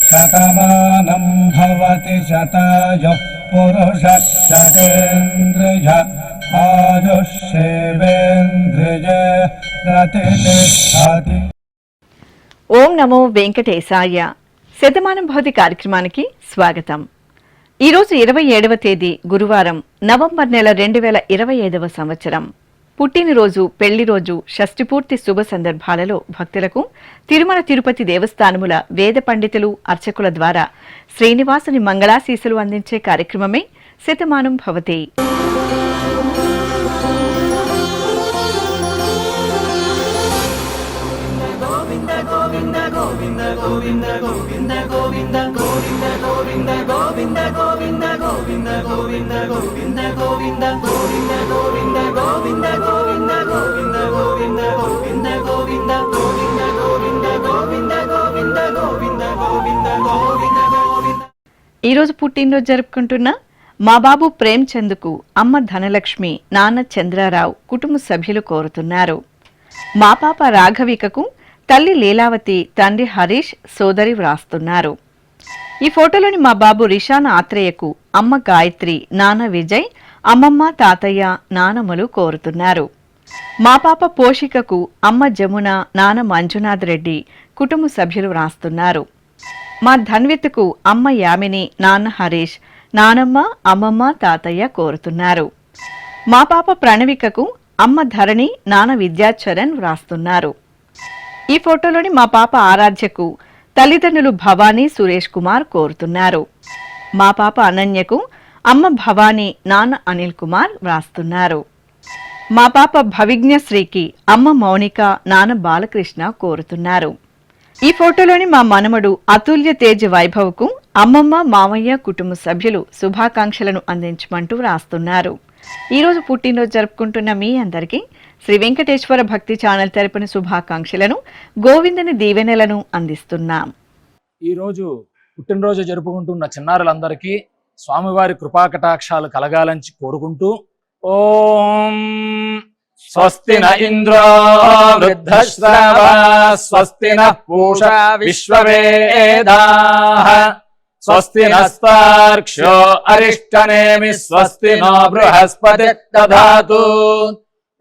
శతమానం భవతి శతాయుః పురుషः శతేంద్రియ ఆయుష్యేవేంద్రియే ప్రతిష్ఠతి. ఓం నమో వెంకటేశాయ. శతమానం భవతి కార్యక్రమానికి స్వాగతం. ఈరోజు 27వ తేదీ గురువారం, నవంబర్ నెల 2025వ సంవత్సరం. పుట్టినరోజు, పెళ్లి రోజు, షష్ఠిపూర్తి శుభ సందర్భాలలో భక్తులకు తిరుమల తిరుపతి దేవస్థానముల వేద పండితులు, అర్చకుల ద్వారా శ్రీనివాసుని మంగళాశీసులు అందించే కార్యక్రమమే శతమానం భవతి. ఈరోజు పుట్టినరోజు జరుపుకుంటున్న మా బాబు ప్రేమ్చంద్కు అమ్మ ధనలక్ష్మి, నాన్న చంద్రారావు కుటుంబ సభ్యులు కోరుతున్నారు. మా పాప రాఘవికకు తల్లి లీలావతి, తండ్రి హరీష్, సోదరి వ్రాస్తున్నారు. ఈ ఫోటోలోని మా బాబు రిషాన్ ఆత్రేయకు అమ్మ గాయత్రి, నాన్న విజయ్, అమ్మమ్మ, తాతయ్య, నానమ్మలు కోరుతున్నారు. మా పాప పోషికకు అమ్మ జమున, నాన్న మంజునాథ్ రెడ్డి కుటుంబ సభ్యులు వ్రాస్తున్నారు. మా ధన్విత్కు అమ్మ యామిని, నాన్న హరీష్, నానమ్మ, అమ్మమ్మ, తాతయ్య కోరుతున్నారు. మా పాప ప్రణవికకు అమ్మ ధరణి, నాన్న విద్యాచరణ్ వ్రాస్తున్నారు. ఈ ఫోటోలోని మా పాప ఆరాధ్యకు తల్లిదండ్రులు భవానీ, సురేష్ కుమార్ కోరుతున్నారు. మా పాప అనన్యకు అమ్మ భవానీ, నాన్న అనిల్ కుమార్ వ్రాస్తున్నారు. మా పాప భవిజ్ఞశ్రీకి అమ్మ మౌనిక, నాన్న బాలకృష్ణ కోరుతున్నారు. ఈ ఫోటోలోని మా మనమడు అతుల్య తేజ్ వైభవ్కు అమ్మమ్మ, మామయ్య కుటుంబ సభ్యులు శుభాకాంక్షలను అందించమంటూ వ్రాస్తున్నారు. ఈరోజు పుట్టినరోజు జరుపుకుంటున్న మీ అందరికీ శ్రీ వెంకటేశ్వర భక్తి ఛానల్ తరపున శుభాకాంక్షలను, గోవిందని దీవెనలను అందిస్తున్నాం. ఈరోజు పుట్టినరోజు జరుపుకుంటున్న చిన్నారులందరికీ స్వామివారి కృపాకటాక్షాలు కలగాలని కోరుకుంటూ, ఓం స్వస్తి న ఇంద్రో వృద్ధశ్రవా స్వస్తి న పూషా విశ్వవేదాః స్వస్తి నస్తార్క్ష్యో అరిష్టనేమి స్వస్తి నో బృహస్పతి దధాతు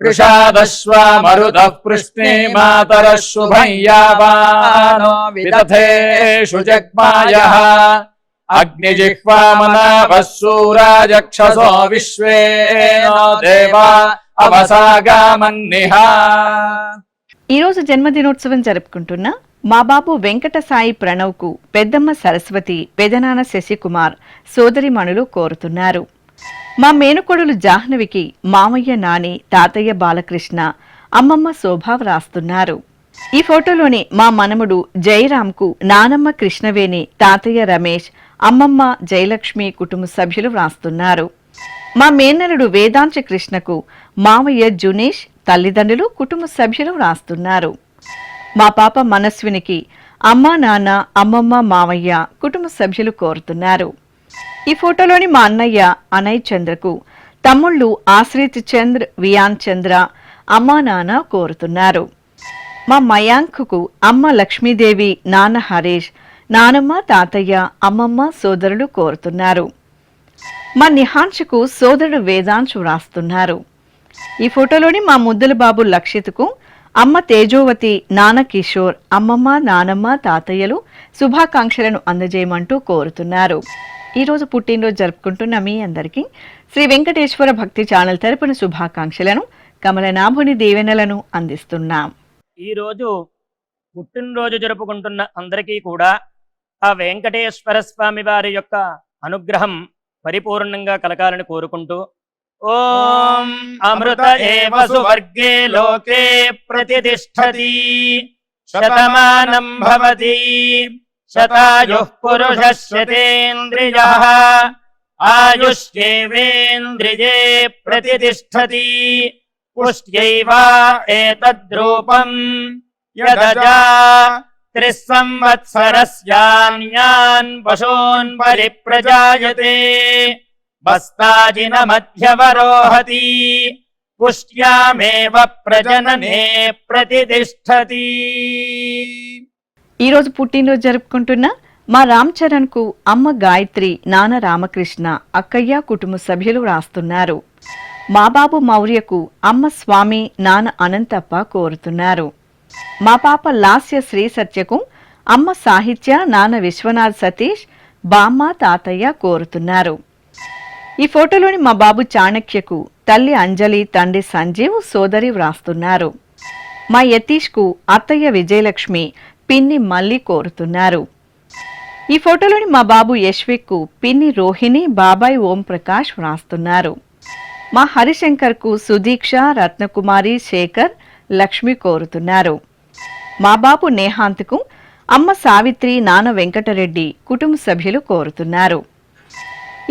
వృషాదశ్వా మరుతః పృష్ణీమాతరః శుభం యావానో విదథేషు జగ్మాయః అగ్నిజిహ్వామనాభः శూరాజక్షసో విశ్వేనో దేవా అవసాగామన్నిహ. ఈరోజు జన్మదినోత్సవం జరుపుకుంటున్న మా బాబు వెంకట సాయి ప్రణవ్కు పెద్దమ్మ సరస్వతి, పెదనాన్న శశికుమార్, సోదరిమణులు కోరుతున్నారు. మా మేనకోడలు జాహ్నవికి మామయ్య నాని, తాతయ్య బాలకృష్ణ, అమ్మమ్మ శోభ వ్రాస్తున్నారు. ఈ ఫోటోలోని మా మనముడు జయరాంకు నానమ్మ కృష్ణవేణి, తాతయ్య రమేష్, అమ్మమ్మ జయలక్ష్మి కుటుంబ సభ్యులు వ్రాస్తున్నారు. మా మేనరుడు వేదాంశ కృష్ణకు మామయ్య జునేష్, తల్లిదండ్రులు కుటుంబ సభ్యులు వ్రాస్తున్నారు. మా పాప మనస్వినికి అమ్మ, నాన్న, అమ్మమ్మ, మామయ్య కుటుంబ సభ్యులు కోరుతున్నారు. ఈ ఫోటోలోని మా అన్నయ్య అనయ్ చంద్రకు తమ్ముళ్ళు ఆశ్రిత్ చంద్ర, వియాన్ చంద్ర, అమ్మ, నాన్న కోరుతున్నారు. మా మయాంక్కు అమ్మ లక్ష్మీదేవి, నాన్న హరీష్, నానమ్మ, తాతయ్య, అమ్మమ్మ, సోదరులు కోరుతున్నారు. మా నిహాన్షుకు సోదరుడు వేదాంశు వ్రాస్తున్నారు. ఈ ఫోటోలోని మా ముద్దుల బాబు లక్షిత్కు అమ్మ తేజోవతి, నాన్న కిషోర్, అమ్మమ్మ, నానమ్మ, తాతయ్యలు శుభాకాంక్షలను అందజేయమంటూ కోరుతున్నారు. ఈరోజు పుట్టినరోజు జరుపుకుంటున్న మీ అందరికీ శ్రీ వెంకటేశ్వర భక్తి ఛానల్ తరపున శుభాకాంక్షలను, కమలనాభుని దీవెనలను అందిస్తున్నాం. ఈరోజు పుట్టినరోజు జరుపుకుంటున్న అందరికీ కూడా ఆ వెంకటేశ్వర స్వామి వారి యొక్క అనుగ్రహం పరిపూర్ణంగా కలగాలని కోరుకుంటూ, ఓం అమృత ఏవ సువర్గే లోకే ప్రతిష్ఠతి శతమానం భవతి శతాయుః పురుషः శతేంద్రియః ఆయుష్యేవేంద్రియే ప్రతిష్ఠతి పుష్ట్యైవ ఏతద్రూపం యదజా త్రిస్సంవత్సరస్యాన్యాన్ పశూన్ పరిప్రజాయతే బస్తాజిన మధ్యవరోహతి పుష్ట్యామేవ ప్రజననే ప్రతిష్టతి. ఈరోజు పుట్టినరోజు జరుపుకుంటున్న మా రామ్ చరణ్ కు అమ్మ గాయత్రి, నాన్న రామకృష్ణ, అక్కయ్య కుటుంబ సభ్యులు రాస్తున్నారు. మా బాబు మౌర్యకు అమ్మ స్వామి, నాన్న అనంతప్ప కోరుతున్నారు. మా పాప లాస్య శ్రీ సత్యకు అమ్మ సాహిత్య, నాన్న విశ్వనాథ్ సతీష్, బామ్మ తాతయ్య కోరుతున్నారు. ఈ ఫోటోలోని మా బాబు చాణక్యకు తల్లి అంజలి, తండ్రి సంజీవ్, సోదరి వ్రాస్తున్నారు. మా యతీష్కు అత్తయ్య విజయలక్ష్మి, పిన్ని మల్లి కోరుతున్నారు. ఈ ఫోటోలోని మా బాబు యశ్విక్కు పిన్ని రోహిణి, బాబాయ్ ఓం ప్రకాష్ వ్రాస్తున్నారు. మా హరిశంకర్కు సుదీక్ష, రత్నకుమారి, శేఖర్, లక్ష్మి కోరుతున్నారు. మా బాబు నేహాంత్కు అమ్మ సావిత్రి, నాన్న వెంకటరెడ్డి, కుటుంబ సభ్యులు కోరుతున్నారు.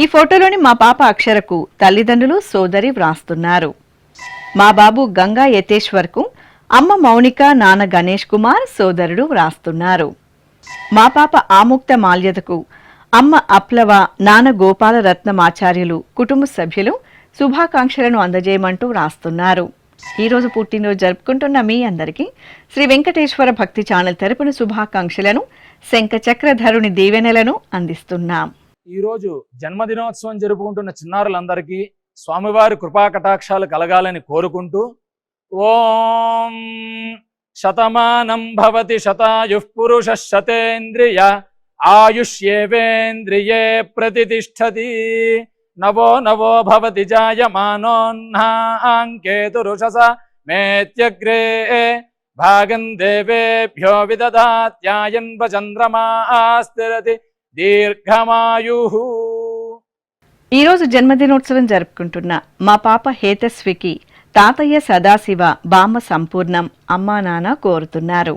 ఈ ఫోటోలోని మా పాప అక్షరకు తల్లిదండ్రులు, సోదరి వ్రాస్తున్నారు. మా బాబు గంగా యతేశ్వర్కు అమ్మ మౌనిక, నాన్న గణేష్ కుమార్, సోదరుడు వ్రాస్తున్నారు. మా పాప ఆముక్త మాల్యతకు అమ్మ అప్లవ, నాన్న గోపాల రత్నమాచార్యులు, కుటుంబ సభ్యులు శుభాకాంక్షలను అందజేయమంటూ వ్రాస్తున్నారు. ఈరోజు పుట్టినరోజు జరుపుకుంటున్న మీ అందరికీ శ్రీ వెంకటేశ్వర భక్తి ఛానల్ తరపున శుభాకాంక్షలను, శంఖ చక్రధరుని దీవెనలను అందిస్తున్నాం. ఈరోజు జన్మదినోత్సవం జరుపుకుంటున్న చిన్నారులందరికీ స్వామివారి కృపా కటాక్షాలు కలగాలని కోరుకుంటూ ఓం శతమానం భవతి శతాయుః పురుషః శతేంద్రియ ఆయుష్యేవేంద్రియే ప్రతిష్టతి నవో నవో భవతి జాయమానోన్హాంకేతురుషస మేత్యగ్రే భాగం దేవేభ్యో విదదాత్యాయన్వ చంద్రమాస్థిరతి దీర్ఘమాయుః. ఈరోజు జన్మదినోత్సవం జరుపుకుంటున్న మా పాప హేతస్వికి తాతయ్య సదాశివ, బామ్మ సంపూర్ణం, అమ్మా నాన్న కోరుతున్నారు.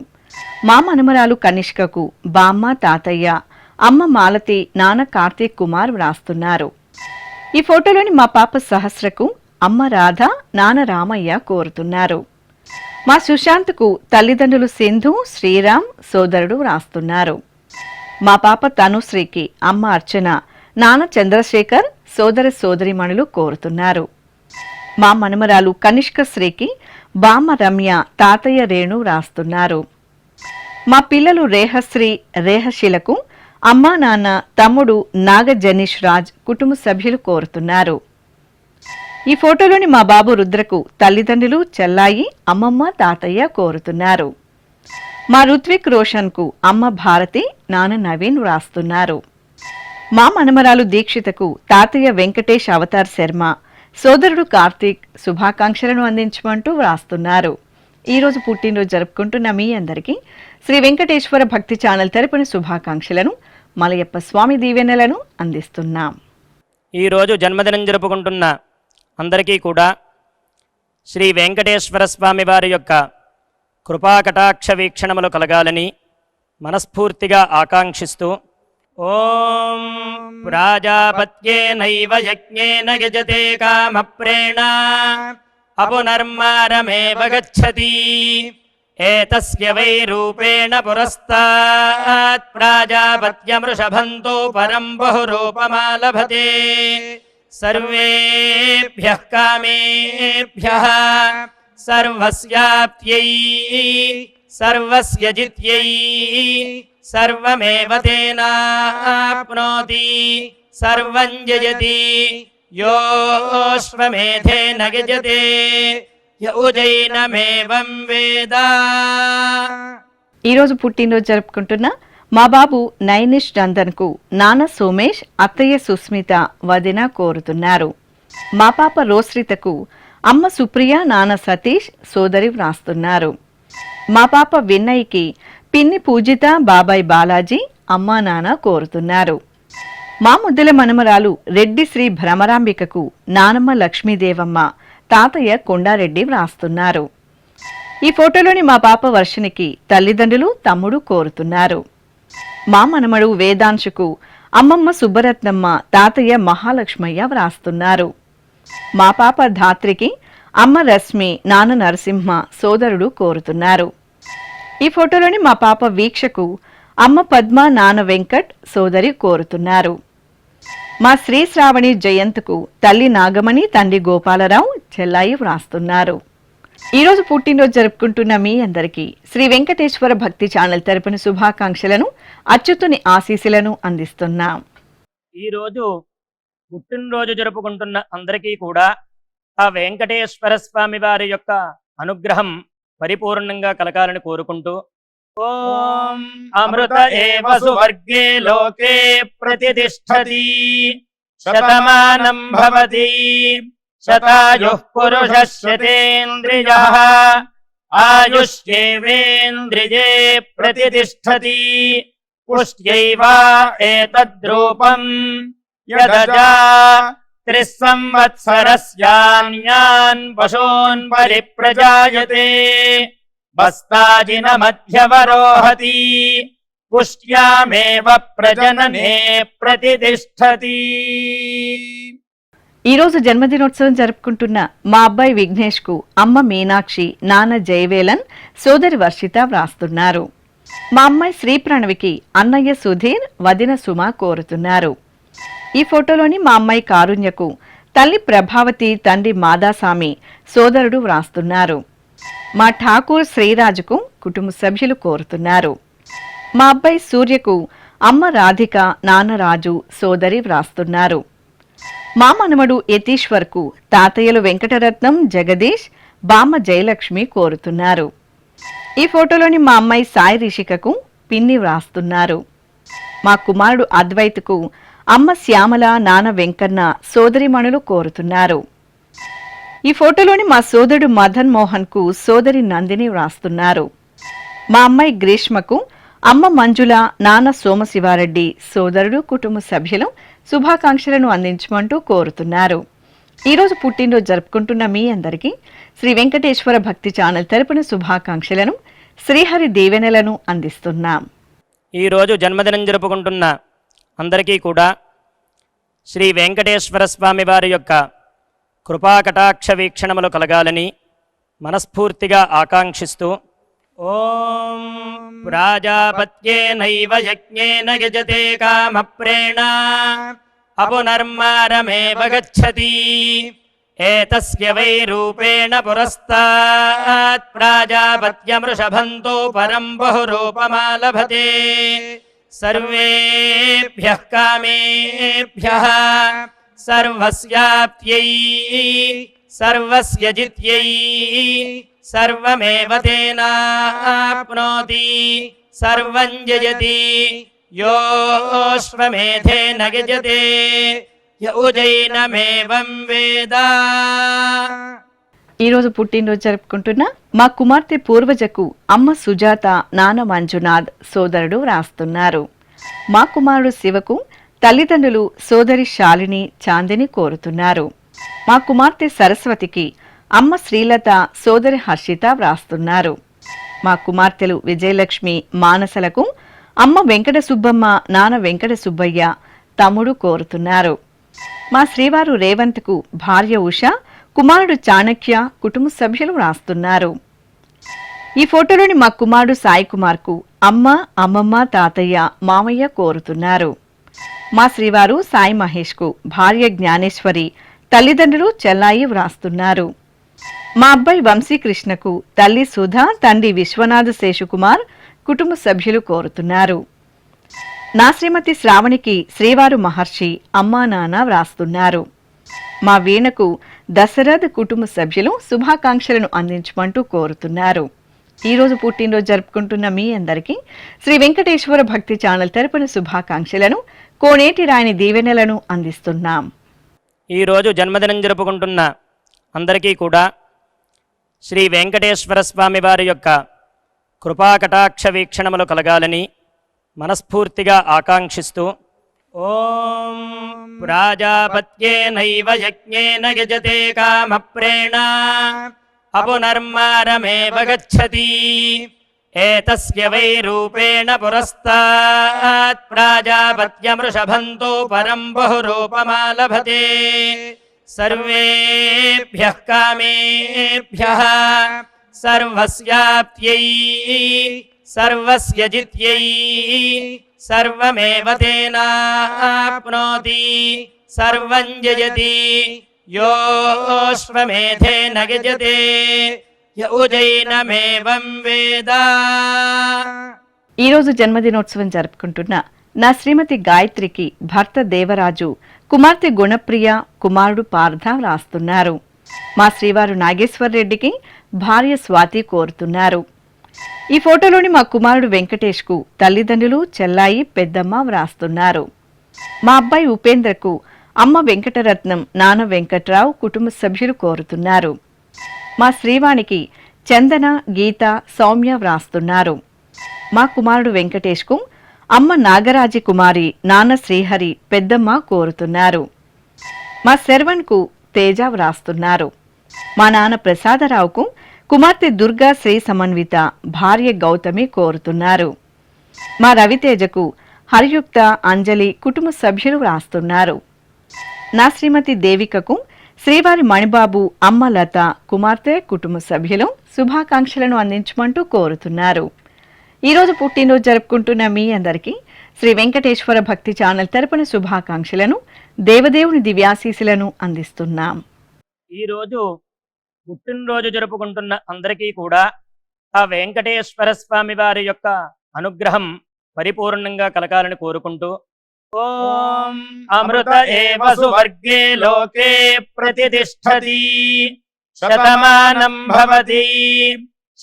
మా మనుమరాలు కనిష్కకు బామ్మ, తాతయ్య, అమ్మ మాలతి, నాన్న కార్తీక్ కుమార్ వ్రాస్తున్నారు. ఈ ఫోటోలోని మా పాప సహస్రకు అమ్మ రాధ, నాన్న రామయ్య కోరుతున్నారు. మా సుశాంత్కు తల్లిదండ్రులు సింధు, శ్రీరామ్, సోదరుడు వ్రాస్తున్నారు. మా పాప తనుశ్రీకి అమ్మ అర్చన, నాన్న చంద్రశేఖర్, సోదర సోదరిమణులు కోరుతున్నారు. మా మనుమరాలు కనిష్క శ్రీకి బామ్మ రమ్య, తాతయ్య రేణు వ్రాస్తున్నారు. మా పిల్లలు రేహశ్రీ, రేహశిలకు అమ్మా నాన్న, తమ్ముడు నాగ జనీష్ రాజ్, కుటుంబ సభ్యులు కోరుతున్నారు. ఈ ఫోటోలోని మా బాబు రుద్రకు తల్లిదండ్రులు, చెల్లాయి, అమ్మమ్మ, తాతయ్య కోరుతున్నారు. మా రుత్విక్ రోషన్కు అమ్మ భారతి, నాన్న నవీన్ వ్రాస్తున్నారు. మా మనమరాలు దీక్షితకు తాతయ్య వెంకటేష్ అవతార్ శర్మ, సోదరుడు కార్తీక్ శుభాకాంక్షలను అందించమంటూ వ్రాస్తున్నారు. ఈరోజు పుట్టినరోజు జరుపుకుంటున్న మీ అందరికీ శ్రీ వెంకటేశ్వర భక్తి ఛానల్ తరపున శుభాకాంక్షలను, మలయప్ప స్వామి దీవెనలను అందిస్తున్నాం. ఈరోజు జన్మదినం జరుపుకుంటున్న అందరికీ కూడా శ్రీ వెంకటేశ్వర స్వామి వారి యొక్క కృపాకటాక్ష వీక్షణములు కలగాలని మనస్ఫూర్తిగా ఆకాంక్షిస్తూ ఓం ప్రాజాపత్యేనైవ యజ్ఞేన యజతే కామప్రేణ అపునర్మారమేవ గచ్చతి ఏతస్య వై రూపేణ పురస్తాత్ ప్రాజాపత్యమృషభంతో పరం బహురూపమాలభతే సర్వేభ్యః కామేభ్యః సర్వస్యాప్త్యై సర్వస్య జిత్యై సర్వమేవ తేనాప్నోతి సర్వం జయతి యోశ్వమేధేన యజతే యౌజైనమేవం వేద. ఈరోజు పుట్టినరోజు జరుపుకుంటున్న మా బాబు నైనిష్ నందన్కు నాన్న సోమేష్, అత్తయ్య సుస్మిత, వదిన కోరుతున్నారు. మా పాప రోశ్రితకు అమ్మ సుప్రియ, నాన్న సతీష్, సోదరి వ్రాస్తున్నారు. మా పాప విన్నయ్కి పిన్ని పూజిత, బాబాయ్ బాలాజీ, అమ్మా నాన్న కోరుతున్నారు. మా ముద్దుల మనమరాలు రెడ్డి శ్రీ భ్రమరాంబికకు నానమ్మ లక్ష్మీదేవమ్మ, తాతయ్య కొండారెడ్డి వ్రాస్తున్నారు. ఈ ఫోటోలోని మా పాప వర్షినికి తల్లిదండ్రులు, తమ్ముడు కోరుతున్నారు. మా మనమడు వేదాంశుకు అమ్మమ్మ సుబ్బరత్నమ్మ, తాతయ్య మహాలక్ష్మయ్య వ్రాస్తున్నారు. మా పాప ధాత్రికి అమ్మ రశ్మి, నాన్న నరసింహ, సోదరుడు కోరుతున్నారు. ఈ ఫోటోలోని మా పాప వీక్షకు అమ్మ పద్మ, నాన్న వెంకట్, సోదరి కోరుతున్నారు. మా శ్రీ శ్రావణి జయంత్కు తల్లి నాగమణి, తండ్రి గోపాలరావు, చెల్లాయి వ్రాస్తున్నారు. ఈరోజు పుట్టినరోజు జరుపుకుంటున్న మీ అందరికీ శ్రీ వెంకటేశ్వర భక్తి ఛానల్ తరపున శుభాకాంక్షలను, అచ్యుతుని ఆశీస్సులను అందిస్తున్నాం. ఈరోజు పుట్టినరోజు జరుపుకుంటున్న అందరికీ కూడా ఆ వెంకటేశ్వర స్వామి వారి యొక్క అనుగ్రహం పరిపూర్ణంగా కలగాలని కోరుకుంటూ ఓం అమృత ఏవ సువర్గే లోకే ప్రతిష్ఠతి శతమానం భవతి శతాయుః పురుషः శతేంద్రియః ఆయుష్యేవేంద్రియే ప్రతిష్ఠతి పుష్ట్యైవ ఏతద్రూపం యదజా త్రిస్సంవత్సరస్యాన్యాన్ పశూన్ పరిప్రజాయతే బస్తాజిన మధ్యవరోహతి పుష్ట్యామేవ ప్రజననే ప్రతిష్ఠతి. ఈరోజు జన్మదినోత్సవం జరుపుకుంటున్న మా అబ్బాయి విఘ్నేష్ కు అమ్మ మీనాక్షి, నాన్న జయవేలన్, సోదరి వర్షిత వ్రాస్తున్నారు. మా అమ్మాయి శ్రీ ప్రణవికి అన్నయ్య సుధీర్, వదిన సుమ కోరుతున్నారు. ఈ ఫోటోలోని మా అమ్మాయి కారుణ్యకు తల్లి ప్రభావతి, తండ్రి మాదాస్వామి, సోదరుడు వ్రాస్తున్నారు. మా ఠాకూర్ శ్రీరాజుకు కుటుంబ సభ్యులు కోరుతున్నారు. మా అబ్బాయి సూర్యకు అమ్మ రాధిక, నాన్న రాజు, సోదరి వ్రాస్తున్నారు. మా మనవడు యతీశ్వర్కు తాతయ్యలు వెంకటరత్నం, జగదీష్, బామ్మ జయలక్ష్మి కోరుతున్నారు. ఈ ఫోటోలోని మా అమ్మాయి సాయి రిషికకు పిన్ని వ్రాస్తున్నారు. మా కుమారుడు అద్వైత్కు అమ్మ శ్యామల, నాన్న వెంకన్న, సోదరిమణులు కోరుతున్నారు. ఈ ఫోటోలోని మా సోదరుడు మదన్ మోహన్ కు సోదరి నందిని వ్రాస్తున్నారు. మా అమ్మాయి గ్రీష్మకు అమ్మ మంజుల, నాన్న సోమశివారెడ్డి, సోదరుడు, కుటుంబ సభ్యులు శుభాకాంక్షలను అందించమంటూ కోరుతున్నారు. ఈరోజు పుట్టినరోజు జరుపుకుంటున్న మీ అందరికీ శ్రీ వెంకటేశ్వర భక్తి ఛానల్ తరపున శుభాకాంక్షలను, శ్రీహరి దీవెనలను అందిస్తున్నాం. ఈరోజు జన్మదినం జరుపుకుంటున్న అందరికీ కూడా శ్రీ వెంకటేశ్వర స్వామి వారి యొక్క కృపాకటాక్ష వీక్షణములు కలగాలని మనస్ఫూర్తిగా ఆకాంక్షిస్తూ ఓం ప్రాజాపత్యేనైవ యజ్ఞేన యజతే కామప్రేణ అపునర్మారమేవ గచ్చతి ఏతస్య వై రూపేణ పురస్తాత్ ప్రాజాపత్యమృషభంతో పరం బహురూపమాలభతే సర్వేభ్యః కామేభ్యః సర్వస్యాప్త్యై సర్వస్య జిత్యై సర్వమేవ తేనాప్నోతి సర్వం జయతి యోశ్వమేధేన యజతే య ఉజైనమేవం వేద. ఈరోజు పుట్టినరోజు జరుపుకుంటున్న మా కుమార్తె పూర్వజకు అమ్మ సుజాత, నాన్న మంజునాథ్, సోదరుడు వ్రాస్తున్నారు. మా కుమారుడు శివకు తల్లిదండ్రులు సోదరి శాలిని, చాందిని కోరుతున్నారు. మా కుమార్తె సరస్వతికి అమ్మ శ్రీలత, సోదరి హర్షిత వ్రాస్తున్నారు. మా కుమార్తెలు విజయలక్ష్మి, మానసలకు అమ్మ వెంకట సుబ్బమ్మ, నాన్న వెంకట సుబ్బయ్య, తమ్ముడు కోరుతున్నారు. మా శ్రీవారు రేవంత్కు భార్య ఉష, కుమారుడు చాణక్య, కుటుంబ సభ్యులు వ్రాస్తున్నారు. ఈ ఫోటోలోని మా కుమారుడు సాయి కుమార్కు అమ్మ, అమ్మమ్మ, తాతయ్య, మామయ్య కోరుతున్నారు. మా శ్రీవారు సాయి మహేష్కు భార్య జ్ఞానేశ్వరి, తల్లిదండ్రులు చెల్లాయి వ్రాస్తున్నారు. మా అబ్బాయి వంశీకృష్ణకు తల్లి సుధా, తండ్రి విశ్వనాథ శేషుకుమార్, కుటుంబ సభ్యులు కోరుతున్నారు. నా శ్రీమతి శ్రావణికి శ్రీవారు మహర్షి, అమ్మా నాన్న వ్రాస్తున్నారు. మా వీణకు దశరథ్, కుటుంబ సభ్యులు శుభాకాంక్షలను అందించమంటూ కోరుతున్నారు. ఈరోజు పుట్టినరోజు జరుపుకుంటున్న మీ అందరికీ శ్రీ వెంకటేశ్వర భక్తి ఛానల్ తరపున శుభాకాంక్షలను, కోనేటి రాయని దీవెనలను అందిస్తున్నాం. ఈరోజు జన్మదినం జరుపుకుంటున్న అందరికీ కూడా శ్రీ వెంకటేశ్వర స్వామి వారి యొక్క కృపాకటాక్ష వీక్షణములు కలగాలని మనస్ఫూర్తిగా ఆకాంక్షిస్తూ ఓం ప్రాజాపత్యేనైవ యజ్ఞేన యజతే కామప్రేణ అపునర్మారమేవ గచ్చతి ఏతస్య వై రూపేణ పురస్తాత్ ప్రాజాపత్యమృషభంతో పరం బహురూపమాలభతే సర్వేభ్యః కామేభ్యః సర్వస్యాప్త్యై సర్వస్య జిత్యై सर्वमेव तेनाप्नोति सर्वं जयति योऽश्वमेधेन यजते य उजैनमेवं वेद। ఈ రోజు జన్మదినోత్సవం జరుపుకుంటున్న నా శ్రీమతి గాయత్రికి భర్త దేవరాజు, కుమార్తె గుణప్రియ, కుమారుడు పార్థ వ్రాస్తున్నారు. మా శ్రీవారు నాగేశ్వర రెడ్డికి భార్య స్వాతి కోరుతున్నారు. ఈ ఫోటోలోని మా కుమారుడు వెంకటేష్కు తల్లిదండ్రులు, చెల్లాయి, పెద్దమ్మ వ్రాస్తున్నారు. మా అబ్బాయి ఉపేంద్రకు అమ్మ వెంకటరత్నం, నాన్న వెంకట్రావు, కుటుంబ సభ్యులు కోరుతున్నారు. మా శ్రీవానికి చందన, గీత, సౌమ్య వ్రాస్తున్నారు. మా కుమారుడు వెంకటేష్కు అమ్మ నాగరాజి కుమారి, నాన్న శ్రీహరి, పెద్దమ్మ కోరుతున్నారు. మా శర్వణ్కు తేజ వ్రాస్తున్నారు. మా నాన్న ప్రసాదరావుకు కుమార్తె దుర్గా, శ్రీ సమన్విత, భార్య గౌతమి కోరుతున్నారు. మా రవితేజకు హరియుక్త, అంజలి, కుటుంబ సభ్యులు వ్రాస్తున్నారు. నా శ్రీమతి దేవికకు శ్రీవారి మణిబాబు, అమ్మ లత, కుమార్తె, కుటుంబ సభ్యులు శుభాకాంక్షలను అందించమంటూ కోరుతున్నారు. ఈరోజు పుట్టినరోజు జరుపుకుంటున్న మీ అందరికీ శ్రీ వెంకటేశ్వర భక్తి ఛానల్ తరపున శుభాకాంక్షలను, దేవదేవుని దివ్యాశీసులను అందిస్తున్నాం. ఈరోజు పుట్టినరోజు జరుపుకుంటున్న అందరికీ కూడా ఆ వెంకటేశ్వర స్వామి వారి యొక్క అనుగ్రహం పరిపూర్ణంగా కలగాలని కోరుకుంటూ, ఓం అమృత ఏవ సువర్గే లోకే ప్రతిష్ఠతి శతమానం భవతి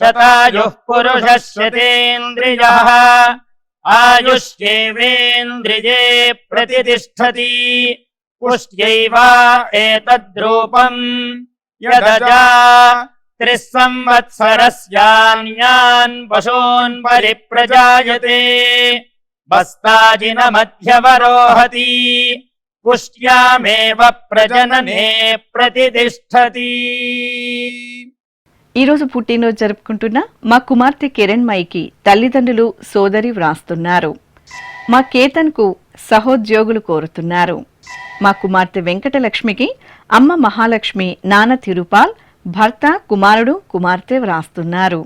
శతాయుః పురుషः శతేంద్రియః ఆయుష్యేవేంద్రియే ప్రతిష్ఠతి పుష్ట్యైవ ఏతద్రూపం యదజా త్రిస్సంవత్సరస్యాన్యాన్ పశూన్ పరిప్రజాయతే బస్తాజిన మధ్యవరోహతి పుష్ట్యామేవ ప్రజననే ప్రతిష్ఠతి. ఈరోజు పుట్టినరోజు జరుపుకుంటున్న మా కుమార్తె కిరణ్మయికి తల్లిదండ్రులు, సోదరి వ్రాస్తున్నారు. మా కేతన్కు సహోద్యోగులు కోరుతున్నారు. మా కుమార్తె వెంకటలక్ష్మికి అమ్మ మహాలక్ష్మి, నాన్న తిరుపాల్, భర్త, కుమారుడు, కుమార్తె వ్రాస్తున్నారు.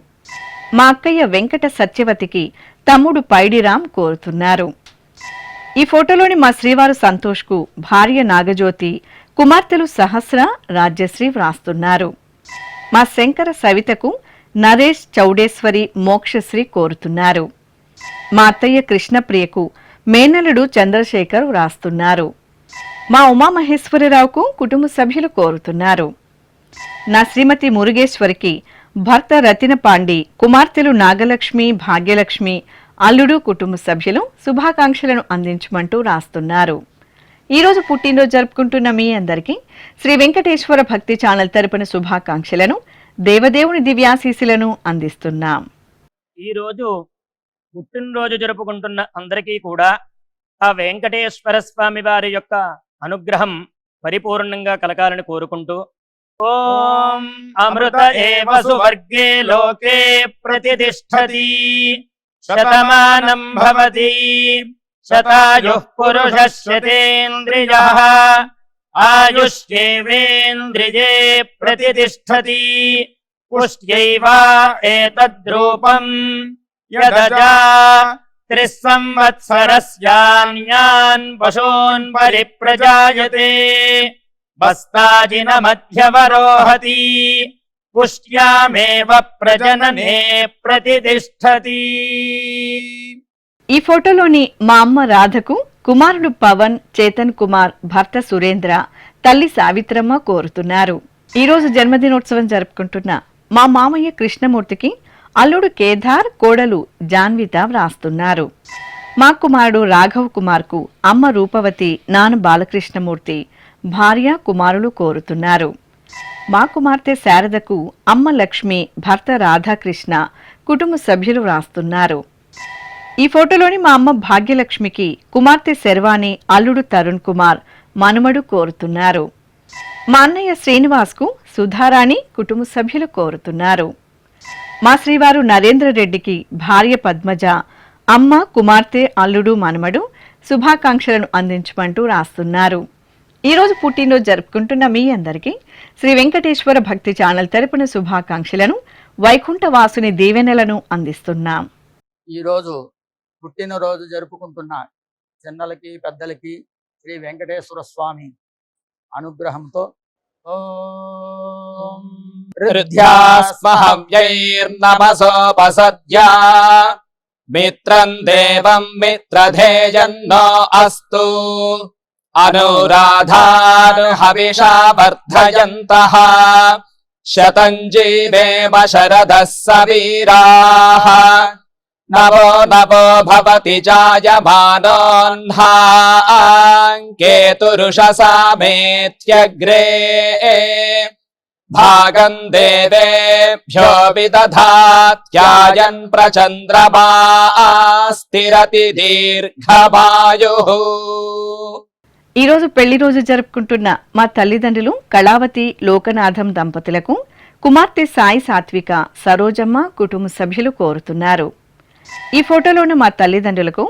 మా అక్కయ్య వెంకట సత్యవతికి తమ్ముడు పైడిరాం కోరుతున్నారు. ఈ ఫోటోలోని మా శ్రీవారు సంతోష్కు భార్య నాగజ్యోతి, కుమార్తెలు సహస్ర, రాజ్యశ్రీ వ్రాస్తున్నారు. మా శంకర సవితకు నరేష్, చౌడేశ్వరి, మోక్షశ్రీ కోరుతున్నారు. మా అత్తయ్య కృష్ణప్రియకు మేనలుడు చంద్రశేఖర్ వ్రాస్తున్నారు. మా ఉమామహేశ్వరరావుకు కుటుంబ సభ్యులు కోరుతున్నారు. నా శ్రీమతి మురుగేశ్వరికి భర్త రతినపాండి, కుమార్తెలు నాగలక్ష్మి, భాగ్యలక్ష్మి, అల్లుడు, కుటుంబ సభ్యులు శుభాకాంక్షలను అందించమంటూ రాస్తున్నారు. ఈరోజు పుట్టినరోజు జరుపుకుంటున్న మీ అందరికీ శ్రీ వెంకటేశ్వర భక్తి ఛానల్ తరపున శుభాకాంక్షలను, దేవదేవుని దివ్యాశీసులను అందిస్తున్నాం. ఈరోజు పుట్టినరోజు జరుపుకుంటున్న అందరికీ కూడా ఆ వెంకటేశ్వర స్వామి వారి యొక్క అనుగ్రహం పరిపూర్ణంగా కలగాలని కోరుకుంటూ, ఓం అమృత ఏవ సువర్గే లోకే ప్రతిష్ఠతి శతమానం భవతి శతాయుః పురుషः శతేంద్రియః ఆయుష్యేవేంద్రియే ప్రతిష్ఠతి పుష్ట్యైవ ఏతద్రూపం యదజా త్రిస్సంవత్సరస్యాన్యాన్ పశూన్ పరిప్రజాయతే బస్తాజిన మధ్యవరోహతి పుష్ట్యామేవ ప్రజననే ప్రతిష్ఠతి. ఈ ఫోటోలోని మా అమ్మ రాధకు కుమారుడు పవన్, చేతన్ కుమార్, భర్త సురేంద్ర, తల్లి సావిత్రమ్మ కోరుతున్నారు. ఈరోజు జన్మదినోత్సవం జరుపుకుంటున్న మా మామయ్య కృష్ణమూర్తికి అల్లుడు కేదార్, కోడలు జాన్విత వ్రాస్తున్నారు. మా కుమారుడు రాఘవ్ కుమార్కు అమ్మ రూపవతి, నాన్న బాలకృష్ణమూర్తి, భార్య, కుమారులు కోరుతున్నారు. మా కుమార్తె శారదకు అమ్మ లక్ష్మి, భర్త రాధాకృష్ణ, కుటుంబ సభ్యులు వ్రాస్తున్నారు. ఈ ఫోటోలోని మా అమ్మ భాగ్యలక్ష్మికి కుమార్తె శర్వాణి, అల్లుడు తరుణ్ కుమార్, మనుమడు కోరుతున్నారు. మా అన్నయ్య శ్రీనివాస్కు సుధారాణి, కుటుంబ సభ్యులు కోరుతున్నారు. మా శ్రీవారు నరేంద్ర రెడ్డికి భార్య పద్మజ, అమ్మ, కుమార్తె, అల్లుడు, మనుమడు శుభాకాంక్షలను అందించమంటూ రాస్తున్నారు. ఈరోజు పుట్టినరోజు జరుపుకుంటున్న మీ అందరికీ శ్రీ వెంకటేశ్వర భక్తి ఛానల్ తరపున శుభాకాంక్షలను, వైకుంఠవాసుని దీవెనలను అందిస్తున్నాం. ఈరోజు పుట్టినరోజు జరుపుకుంటున్న చిన్నలకి పెద్దలకి శ్రీ వెంకటేశ్వర స్వామి అనుగ్రహంతో ఓం హృద్యాస్మహవ్యైర్నమసోపసద్యా మిత్రం దేవం మిత్రధేయన్నో అస్తు అనురాధాన్ హవిషా వర్ధయంతః శతం జీవేమ శరదః సవీరాః నవో నవో భవతి జాయమానోన్హాం కేతురుషసామేత్యగ్రే భాగం దేవేభ్యో విదధాత్యాయన్ ప్రచంద్రమా స్థిరతి దీర్ఘమాయుః. ఈరోజు పెళ్లి రోజు జరుపుకుంటున్న మా తల్లిదండ్రులు కళావతి లోకనాథం దంపతులకు కుమార్తె సాయి సాత్విక సరోజమ్మ కుటుంబ సభ్యులు కోరుతున్నారు. ఈ ఫోటోలోని మా తల్లిదండ్రులకు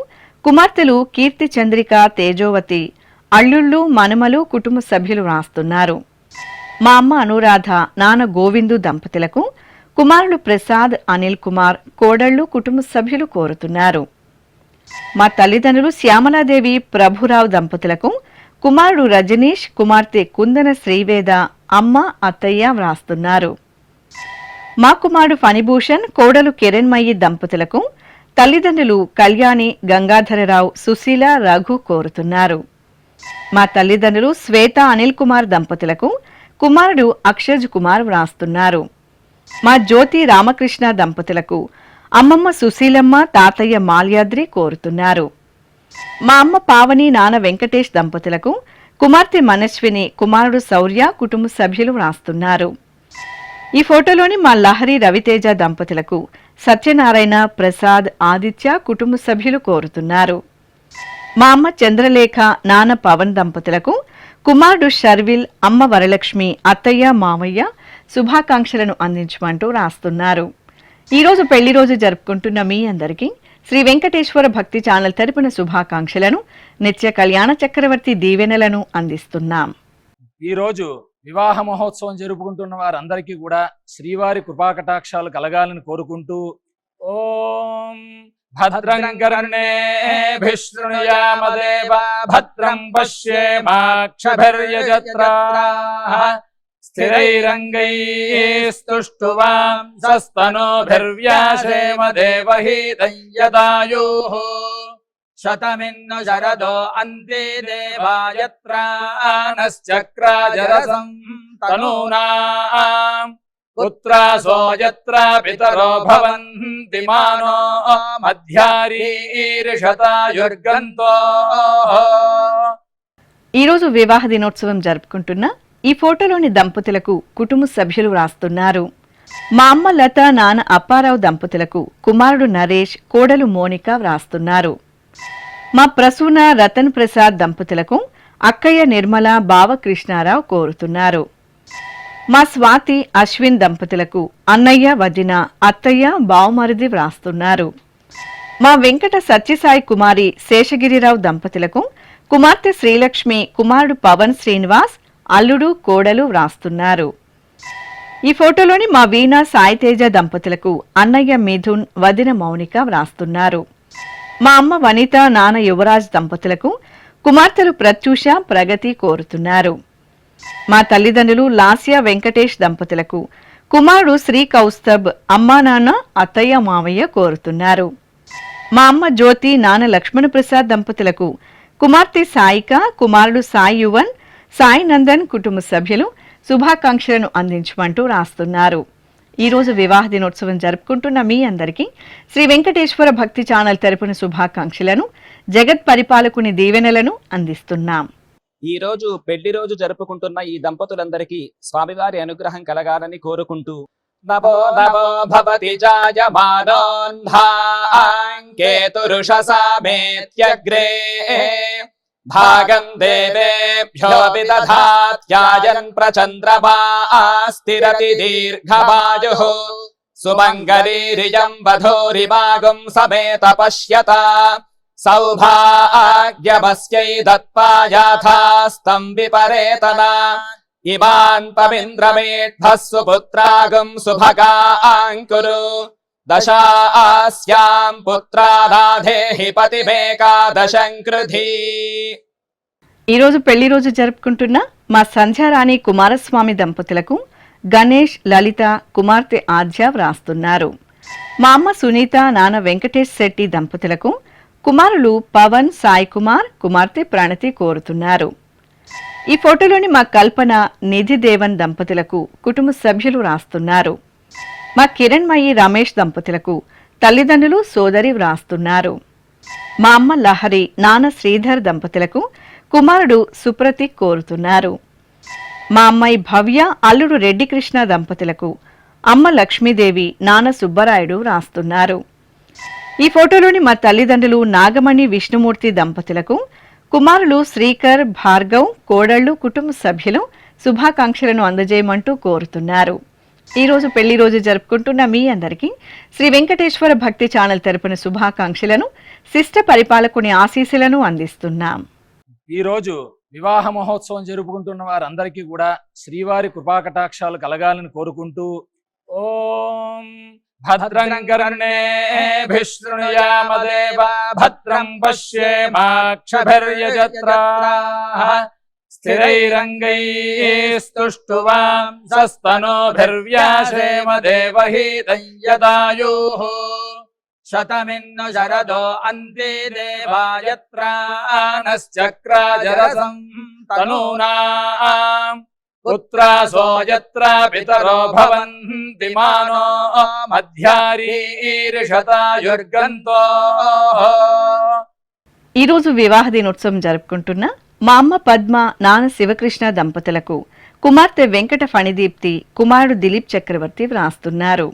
కుమార్తెలు కీర్తి చంద్రిక తేజోవతి అల్లుళ్ళు మనుమలు కుటుంబ సభ్యులు రాస్తున్నారు. మా అమ్మ అనురాధ నాన్న గోవిందు దంపతులకు కుమారులు ప్రసాద్ అనిల్ కుమార్ కోడళ్లు కుటుంబ సభ్యులు కోరుతున్నారు. మా తల్లిదండ్రులు శ్యామలాదేవి ప్రభురావు దంపతులకు కుమారుడు రజనీష్ కుమార్తె కుందన శ్రీవేద అమ్మ అత్తయ్య వ్రాస్తున్నారు. మా కుమారుడు ఫణిభూషణ్ కోడలు కిరణ్మయి దంపతులకు తల్లిదండ్రులు కళ్యాణి గంగాధరరావు సుశీల రఘు కోరుతున్నారు. మా తల్లిదండ్రులు శ్వేత అనిల్ కుమార్ దంపతులకు కుమారుడు అక్షజ్ కుమార్ వ్రాస్తున్నారు. మా జ్యోతి రామకృష్ణ దంపతులకు అమ్మమ్మ సుశీలమ్మ తాతయ్య మాల్యాద్రి కోరుతున్నారు. మా అమ్మ పావని నాన్న వెంకటేష్ దంపతులకు కుమార్తె మనస్విని కుమారుడు శౌర్య కుటుంబ సభ్యులు వ్రాస్తున్నారు. ఈ ఫోటోలోని మా లహరి రవితేజ దంపతులకు సత్యనారాయణ ప్రసాద్ ఆదిత్య కుటుంబ సభ్యులు కోరుతున్నారు. మా అమ్మ చంద్రలేఖ నాన్న పవన్ దంపతులకు కుమారుడు షర్విల్ అమ్మ వరలక్ష్మి అత్తయ్య మామయ్య శుభాకాంక్షలను అందించమంటూ రాస్తున్నారు. ఈరోజు పెళ్లి రోజు జరుపుకుంటున్న మీ అందరికీ శ్రీ వెంకటేశ్వర భక్తి ఛానల్ తరపున శుభాకాంక్షలను నిత్య కళ్యాణ చక్రవర్తి దీవెనలను అందిస్తున్నాం. ఈరోజు వివాహ మహోత్సవం జరుపుకుంటున్న వారందరికీ కూడా శ్రీవారి కృపాకటాక్షాలు కలగాలని కోరుకుంటూ ఓం భద్రం కర్ణేభిః శృణుయామదేవ భద్రం పశ్యేమాక్షభిర్యజత్రాః స్థిరైరంగైస్తుష్టువాంసస్తనూభిర్వ్యాసేమ దేవహీతం యదాయుః శతమిన్ను శరదో అంతే దేవాయత్రానశ్చక్రాజరసం తనూనాం పుత్రాసో యత్ర పితరో భవంతి మానో మధ్యారీర్షతాయుర్గంతో. ఈరోజు వివాహ దినోత్సవం జరుపుకుంటున్న ఈ ఫోటోలోని దంపతులకు కుటుంబ సభ్యులు రాస్తున్నారు. మా అమ్మ లత నాన్న అప్పారావు దంపతులకు కుమారుడు నరేష్ కోడలు మోనిక వ్రాస్తున్నారు. మా ప్రసూన రతన్ ప్రసాద్ దంపతులకు అక్కయ్య నిర్మల బావ కృష్ణారావు కోరుతున్నారు. మా స్వాతి అశ్విన్ దంపతులకు అన్నయ్య వదిన అత్తయ్య బావమరిది వ్రాస్తున్నారు. మా వెంకట సత్యసాయి కుమారి శేషగిరిరావు దంపతులకు కుమార్తె శ్రీలక్ష్మి కుమారుడు పవన్ శ్రీనివాస్ అల్లుడు కోడలు వ్రాస్తున్నారు. ఈ ఫోటోలోని మా వీణా సాయితేజ దంపతులకు అన్నయ్య మిథున్ వదిన మౌనిక వ్రాస్తున్నారు. మా అమ్మ వనిత నాన్న యువరాజ్ దంపతులకు కుమార్తెలు ప్రత్యూష ప్రగతి కోరుతున్నారు. మా తల్లిదండ్రులు లాస్య వెంకటేష్ దంపతులకు కుమారుడు శ్రీ కౌస్తబ్ అమ్మా నాన్న అత్తయ్య మావయ్య కోరుతున్నారు. మా అమ్మ జ్యోతి నాన్న లక్ష్మణ ప్రసాద్ దంపతులకు కుమార్తె సాయిక కుమారుడు సాయి యువన్ సాయి నందన్ కుటుంబ సభ్యులు శుభాకాంక్షలను అందించమంటూ రాస్తున్నారు. ఈరోజు వివాహ దినోత్సవం జరుపుకుంటున్న మీ అందరికీ శ్రీ వెంకటేశ్వర భక్తి ఛానల్ తరపున శుభాకాంక్షలను జగత్ పరిపాలకుని దీవెనలను అందిస్తున్నాం. ఈ రోజు పెళ్లి రోజు జరుపుకుంటున్న ఈ దంపతులందరికీ స్వామివారి అనుగ్రహం కలగాలని కోరుకుంటూ నమో నమో భవతి జాయమానోన్హాం కేతురుషసామేత్యగ్రే భాగం దేవేభ్యో విదధాత్యాయన్ ప్రచంద్రమా స్థిరతి దీర్ఘమాయుః సుమంగళీరియం వధూరిమాగం సమేత పశ్యత సౌభాగ్యమస్యై దత్పాయాథాస్తం విపరేతనా ఇమాన్ పవింద్రమేఢ్భః సుపుత్రాగం సుభగాంకురు దశాస్యాం పుత్రాదాధేహి పతిమేకాదశం కృధి. ఈరోజు పెళ్లి రోజు జరుపుకుంటున్న మా సంధ్యారాణి కుమారస్వామి దంపతులకు గణేష్, లలిత, కుమార్తె ఆద్య వ్రాస్తున్నారు. మా అమ్మ సునీత, నాన్న వెంకటేష్ శెట్టి దంపతులకు కుమారులు పవన్, సాయి కుమార్, కుమార్తె ప్రణతి కోరుతున్నారు. ఈ ఫోటోలోని మా కల్పన, నిధి దేవన్ దంపతులకు కుటుంబ సభ్యులు రాస్తున్నారు. మా కిరణ్మయి, రమేష్ దంపతులకు తల్లిదండ్రులు, సోదరి వ్రాస్తున్నారు. మా అమ్మ లహరి, నాన్న శ్రీధర్ దంపతులకు కుమారుడు సుప్రతీక్ కోరుతున్నారు. మా అమ్మాయి భవ్య, అల్లుడు రెడ్డి కృష్ణ దంపతులకు అమ్మ లక్ష్మీదేవి, నాన్న సుబ్బరాయుడు రాస్తున్నారు. ఈ ఫోటోలోని మా తల్లిదండ్రులు నాగమణి, విష్ణుమూర్తి దంపతులకు కుమారులు శ్రీకర్, భార్గవ్, కోడళ్లు, కుటుంబ సభ్యులు శుభాకాంక్షలను అందజేయమంటూ కోరుతున్నారు. ఈరోజు పెళ్లి రోజు జరుపుకుంటున్న మీ అందరికీ శ్రీ వెంకటేశ్వర భక్తి ఛానల్ తరపున శుభాకాంక్షలను, శిష్ట పరిపాలకుని ఆశీస్సులను అందిస్తున్నాం. ఈరోజు వివాహ మహోత్సవం జరుపుకుంటున్న వారందరికీ కూడా శ్రీవారి కృపాకటాక్షాలు కలగాలని కోరుకుంటూ ఓం భద్రం కర్ణేభిః శృణుయామదేవ భద్రం పశ్యేమాక్షభిర్యజత్రాః స్థిరైరంగైస్తుష్టువాం సస్తనోభిర్వ్యాసేమ దేవహీతం యదాయుః శతమిన్ను శరదో అంతే దేవాయత్రానశ్చక్రాజరసం తనూనాం పుత్రాసో యత్ర పితరో భవంతి మానో మధ్యారీర్షతాయుర్గంతో. ఈరోజు వివాహ దినోత్సవం జరుపుకుంటున్న మా అమ్మ పద్మ, నాన్న శివకృష్ణ దంపతులకు కుమార్తె వెంకట ఫణిదీప్తి, కుమారుడు దిలీప్ చక్రవర్తి వ్రాస్తున్నారు.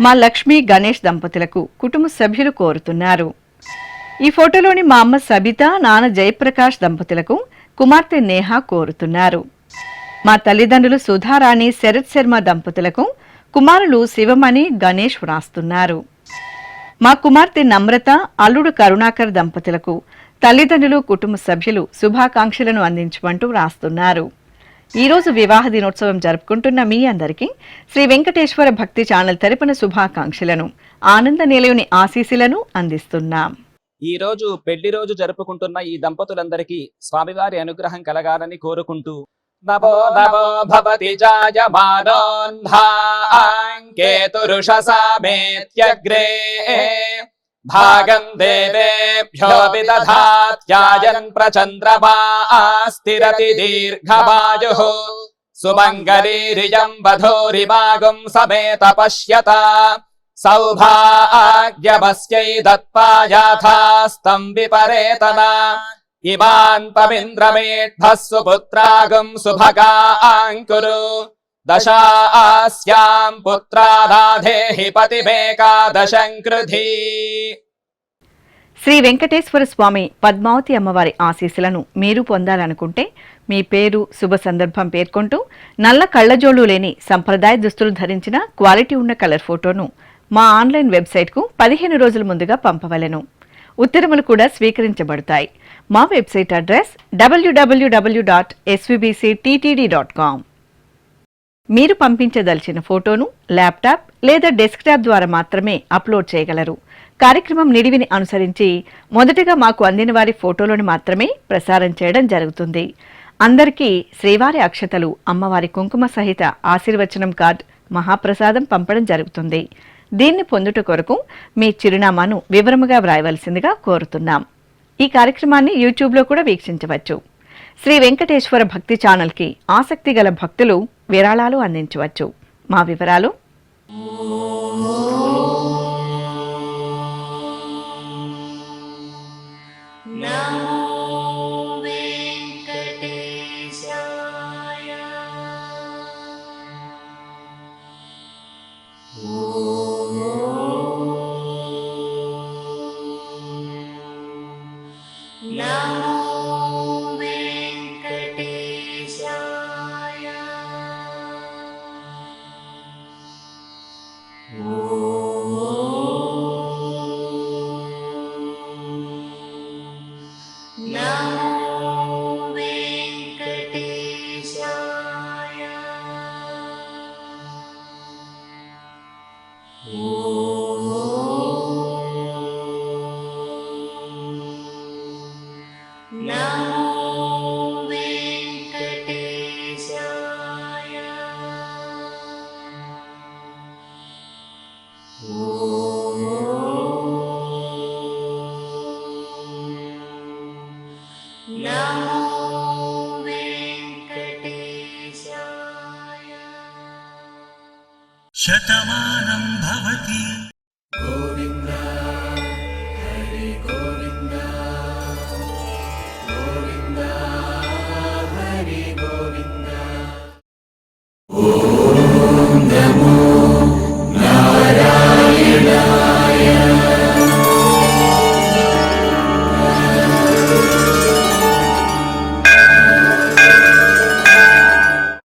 మా లక్ష్మి, గణేష్ దంపతులకు కుటుంబ సభ్యులు కోరుతున్నారు. ఈ ఫోటోలోని మా అమ్మ సబిత, నాన్న జయప్రకాష్ దంపతులకు కుమార్తె నేహ కోరుతున్నారు. మా తల్లిదండ్రులు సుధారాణి, శరత్ శర్మ దంపతులకు కుమారులు శివమణి, గణేష్ వ్రాస్తున్నారు. మా కుమార్తె నమ్రత, అల్లుడు కరుణాకర్ దంపతులకు తల్లిదండ్రులు, కుటుంబ సభ్యులు శుభాకాంక్షలను అందించమంటూ వ్రాస్తున్నారు. ఈరోజు వివాహ దినోత్సవం జరుపుకుంటున్న మీ అందరికీ శ్రీ వెంకటేశ్వర భక్తి ఛానల్ తరపున శుభాకాంక్షలను, ఆనంద నిలయుని ఆశీస్సులను అందిస్తున్నాం. ఈ రోజు పెళ్లి రోజు జరుపుకుంటున్న ఈ దంపతులందరికీ స్వామివారి అనుగ్రహం కలగాలని కోరుకుంటూ నభో నభో భవతి జాయమానోన్ధాంకేతురుషసామేత్యగ్రే భాగం దేవేభ్యో విదధాత్యాయన్ ప్రచంద్రమాస్థిరతి దీర్ఘమాయుః సుమంగళీరియం వధూరిమాగం సమేత పశ్యత సౌభాగ్యమస్యై దత్పాయాథాస్తం విపరేతన ఇమాన్ పవింద్రమేఢ్భః సుపుత్రాగం సుభగాంకురు దశాస్యాం పుత్రాదాధేహి పతిమేకాదశం కృధి. శ్రీ వెంకటేశ్వర స్వామి, పద్మావతి అమ్మవారి ఆశీస్సులను మీరు పొందాలనుకుంటే మీ పేరు, శుభ సందర్భం పేర్కొంటూ నల్ల కళ్లజోళ్లు లేని సంప్రదాయ దుస్తులు ధరించిన క్వాలిటీ ఉన్న కలర్ ఫోటోను మా ఆన్లైన్ వెబ్సైట్కు 15 రోజుల ముందుగా పంపవలెను. ఉత్తరములు కూడా స్వీకరించబడతాయి. మా వెబ్సైట్ అడ్రస్ www.svbcttd.com. మీరు పంపించదలిచిన ఫోటోను ల్యాప్టాప్ లేదా డెస్క్టాప్ ద్వారా మాత్రమే అప్లోడ్ చేయగలరు. కార్యక్రమం నిడివిని అనుసరించి మొదటగా మాకు అందిన వారి ఫోటోలను మాత్రమే ప్రసారం చేయడం జరుగుతుంది. అందరికీ శ్రీవారి అక్షతలు, అమ్మవారి కుంకుమ సహిత ఆశీర్వచనం కార్డ్, మహాప్రసాదం పంపడం జరుగుతుంది. దీన్ని పొందుట కొరకు మీ చిరునామాను వివరముగా వ్రాయవలసిందిగా కోరుతున్నాం. ఈ కార్యక్రమాన్ని యూట్యూబ్లో కూడా వీక్షించవచ్చు. శ్రీ వెంకటేశ్వర భక్తి ఛానల్కి ఆసక్తి గల భక్తులు విరాళాలు అందించవచ్చు. మా వివరాలు: Oh శతమానం భవతి